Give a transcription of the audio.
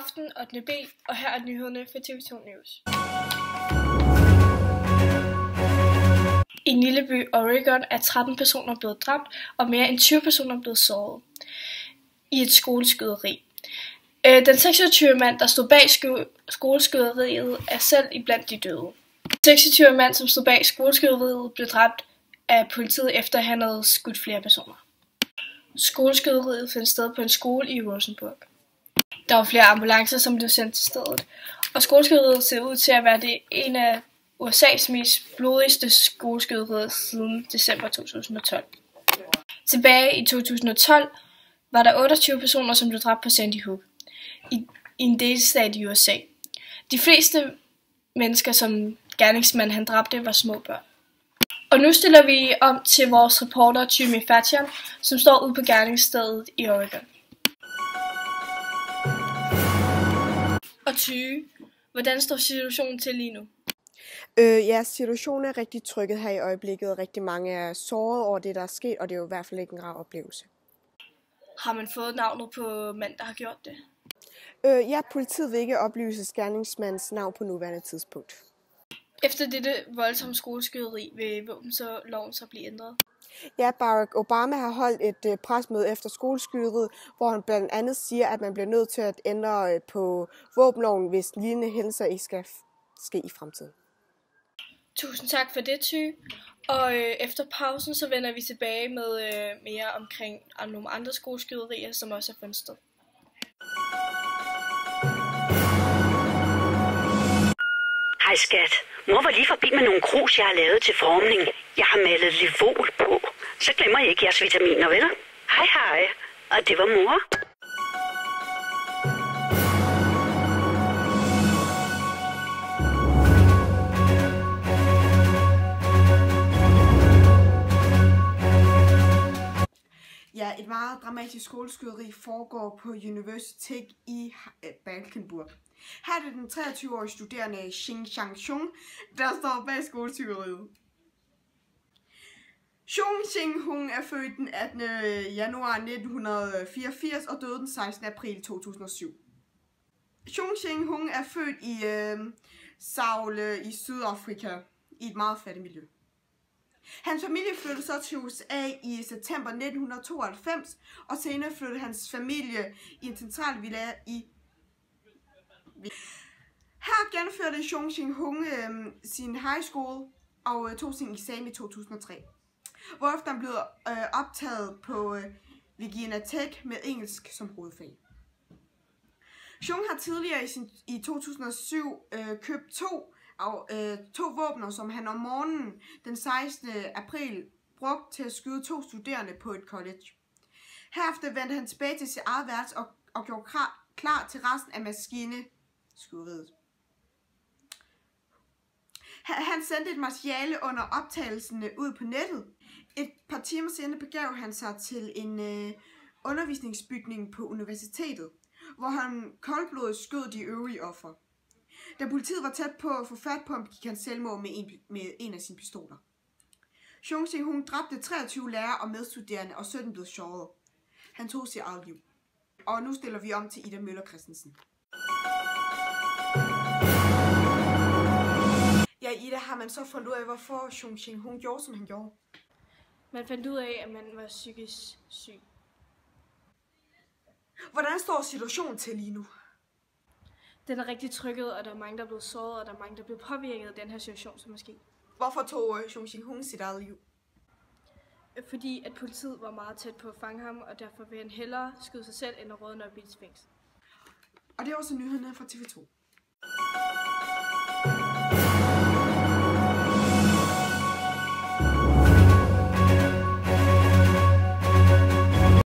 aften 8. B, og her er nyhederne for TV2 News. I en lille by, Oregon, er 13 personer blevet dræbt, og mere end 20 personer blevet såret i et skoleskyderi. Den 26-årige mand, der stod bag skoleskyderiet, er selv iblandt de døde. Den 26-årige mand, som stod bag skoleskyderiet, blev dræbt af politiet, efter at han havde skudt flere personer. Skoleskyderiet fandt sted på en skole i Rosenburg. Der var flere ambulancer, som blev sendt til stedet, og skoleskyderiet ser ud til at være en af USA's mest blodigste skoleskyderier siden december 2012. Tilbage i 2012 var der 28 personer, som blev dræbt på Sandy Hook i en delstat i USA. De fleste mennesker, som gerningsmanden han dræbte, var små børn. Og nu stiller vi om til vores reporter Tymi Fatjan, som står ude på gerningsstedet i Oregon. Og Ty, hvordan står situationen til lige nu? Ja, situationen er rigtig trykket her i øjeblikket. Rigtig mange er såret over det, der er sket, og det er jo i hvert fald ikke en rar oplevelse. Har man fået navnet på mand, der har gjort det? Ja, politiet vil ikke oplyse gerningsmandens navn på nuværende tidspunkt. Efter dette voldsomme skoleskyderi vil våbenloven så blive ændret? Ja, Barack Obama har holdt et presmøde efter skoleskyderiet, hvor han blandt andet siger, at man bliver nødt til at ændre på våbenloven, hvis lignende hændelser ikke skal ske i fremtiden. Tusind tak for det, Ty. Og efter pausen så vender vi tilbage med mere omkring nogle andre skoleskyderier, som også er fundet sted. Hej skat. Mor var lige forbi med nogle krus, jeg har lavet til formning. Jeg har malet Livol på. Så glemmer jeg ikke jeres vitaminer, vel? Hej hej. Og det var mor. Ja, et meget dramatisk skoleskyderi foregår på Universitet i Balkenburg. Her er det den 23-årige studerende Xing Xiangchong, der står bag skoleskyderiet. Xing er født den 18. januar 1984 og døde den 16. april 2007. Xing er født i Seoul i Sydafrika i et meget fattigt miljø. Hans familie flyttede så til USA i september 1992, og senere flyttede hans familie i en central villa i. Her gennemførte Xing sin high school og tog sin eksamen i 2003, hvorefter han blev optaget på Virginia Tech med engelsk som hovedfag. Xing har tidligere i 2007 købt to våbner, som han om morgenen den 16. april brugte til at skyde 2 studerende på et college. Herefter vendte han tilbage til sit eget værelse og gjorde klar til resten af maskineskyderiet. Han sendte et materiale under optagelserne ud på nettet. Et par timer senere begav han sig til en undervisningsbygning på universitetet, hvor han koldblodigt skød de øvrige ofre. Da politiet var tæt på at få fat på ham, gik han selvmord med en af sine pistoler. Xing dræbte 23 lærere og medstuderende, og 17 blev såret. Han tog sit eget liv. Og nu stiller vi om til Ida Møller Christensen. Ja, Ida, har man så fundet ud af, hvorfor Xing gjorde, som han gjorde? Man fandt ud af, at man var psykisk syg. Hvordan står situationen til lige nu? Den er rigtig trykket, og der er mange, der er blevet såret, og der er mange, der er blevet påvirket af den her situation, som er sket. Hvorfor tog Xing sit eget liv? Fordi at politiet var meget tæt på at fange ham, og derfor vil han hellere skyde sig selv, end at rådne op i et fængsel. Og det er også nyhederne fra TV2.